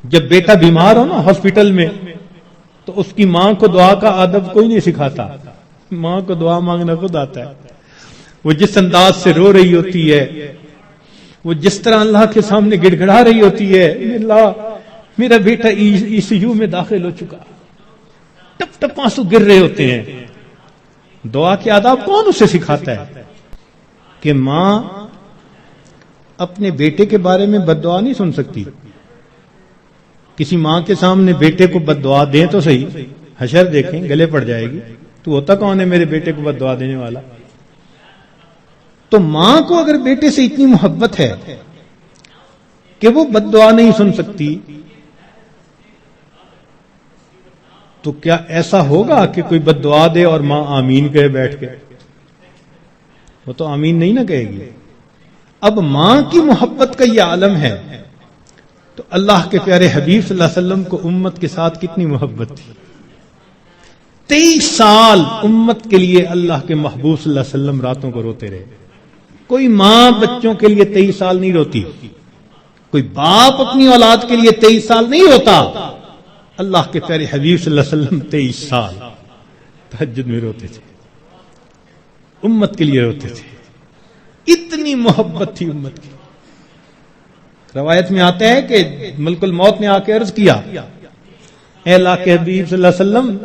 جب بیٹا بیمار ہو نا ہاسپٹل میں تو اس کی ماں کو دعا کا ادب کوئی نہیں سکھاتا، ماں کو دعا مانگنا خود آتا ہے. وہ جس انداز سے رو رہی ہوتی ہے، وہ جس طرح اللہ کے سامنے گڑ گڑا رہی ہوتی ہے، اللہ میرا بیٹا ECU میں داخل ہو چکا، ٹپ ٹپ آنسو گر رہے ہوتے ہیں. دعا کے آداب کون اسے سکھاتا ہے کہ ماں اپنے بیٹے کے بارے میں بد دعا نہیں سن سکتی. کسی ماں کے سامنے بیٹے کو بد دعا دیں تو صحیح، حشر دیکھیں گلے پڑ جائے گی. تو ہوتا کون ہے میرے بیٹے کو بد دعا دینے والا؟ تو ماں کو اگر بیٹے سے اتنی محبت ہے کہ وہ بد دعا نہیں سن سکتی، تو کیا ایسا ہوگا کہ کوئی بد دعا دے اور ماں آمین کہے بیٹھ کے؟ وہ تو آمین نہیں نہ کہے گی. اب ماں کی محبت کا یہ عالم ہے تو اللہ کے پیارے حبیب صلی اللہ علیہ وسلم کو امت کے ساتھ کتنی محبت تھی. 23 سال امت کے لیے اللہ کے محبوب صلی اللہ علیہ وسلم راتوں کو روتے رہے. کوئی ماں بچوں کے لیے 23 سال نہیں روتی، کوئی باپ اپنی اولاد کے لیے 23 سال نہیں روتا. اللہ کے پیارے حبیب صلی اللہ علیہ وسلم 23 سال تہجد میں روتے تھے، امت کے لیے روتے تھے. اتنی محبت تھی امت کی. روایت میں آتا ہے کہ ملک الموت نے آ کے عرض کیا، اے اللہ کے حبیب صلی اللہ علیہ وسلم،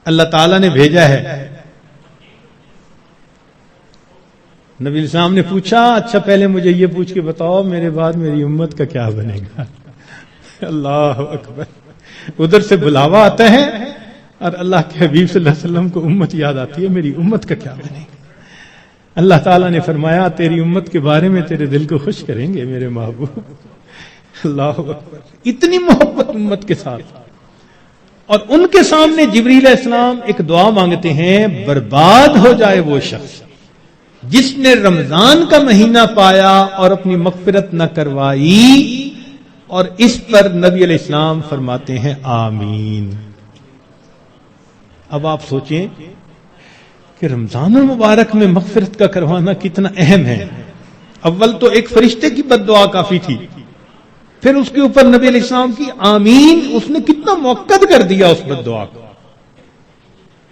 اللہ تعالیٰ نے بھیجا ہے. نبی السلام نے پوچھا، اچھا پہلے مجھے یہ پوچھ کے بتاؤ میرے بعد میری امت کا کیا بنے گا؟ اللہ اکبر. ادھر سے بلاوا آتا ہے اور اللہ کے حبیب صلی اللہ علیہ وسلم کو امت یاد آتی ہے، میری امت کا کیا بنے گا؟ اللہ تعالیٰ نے فرمایا تیری امت کے بارے میں تیرے دل کو خوش کریں گے میرے محبوب. اللہ اکبر. اتنی محبت امت کے ساتھ. اور ان کے سامنے جبریل علیہ السلام ایک دعا مانگتے ہیں، برباد ہو جائے وہ شخص جس نے رمضان کا مہینہ پایا اور اپنی مغفرت نہ کروائی. اور اس پر نبی علیہ السلام فرماتے ہیں آمین. اب آپ سوچیں کہ رمضان المبارک میں مغفرت کا کروانا کتنا اہم ہے. اول تو ایک فرشتے کی بد دعا کافی تھی، پھر اس کے اوپر نبی علیہ السلام کی آمین، اس نے کتنا موقع کر دیا اس بد دعا کو.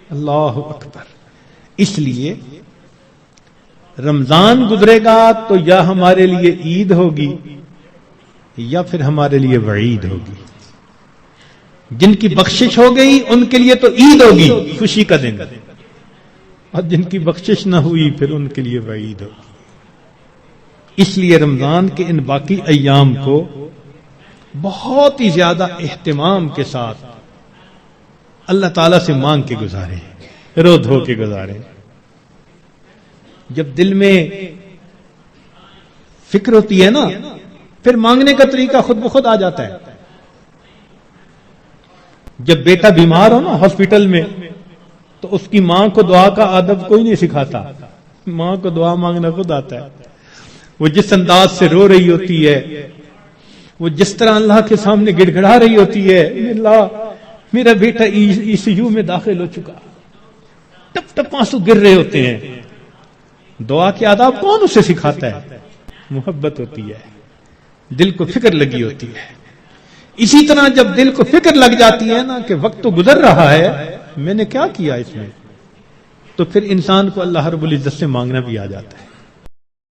اللہ اکبر. اس لیے رمضان گزرے گا تو یا ہمارے لیے عید ہوگی یا پھر ہمارے لیے وعید ہوگی. جن کی بخشش ہو گئی ان کے لیے تو عید ہوگی، خوشی کا دن، اور جن کی بخشش نہ ہوئی پھر ان کے لیے وعید ہوگی. اس لیے رمضان کے ان باقی ایام کو بہت ہی زیادہ اہتمام کے ساتھ اللہ تعالیٰ سے مانگ کے گزاریں، رو دھو کے گزاریں. جب دل میں فکر ہوتی ہے نا، پھر مانگنے کا طریقہ خود بخود آ جاتا ہے. جب بیٹا بیمار ہو نا ہاسپٹل میں تو اس کی ماں کو دعا کا ادب کوئی نہیں سکھاتا، ماں کو دعا مانگنا خود آتا ہے. وہ جس انداز سے رو رہی ہوتی ہے، وہ جس طرح اللہ کے سامنے گڑ گڑا رہی ہوتی ہے، اللہ میرا بیٹا ECU میں داخل ہو چکا، ٹپ ٹپ آنسو گر رہے ہوتے ہیں. دعا کے آداب کون اسے سکھاتا ہے؟ محبت ہوتی ہے، دل کو فکر لگی ہوتی ہے. اسی طرح جب دل کو فکر لگ جاتی ہے نا کہ وقت تو گزر رہا ہے، میں نے کیا کیا اس میں، تو پھر انسان کو اللہ رب العزت سے مانگنا بھی آ جاتا ہے.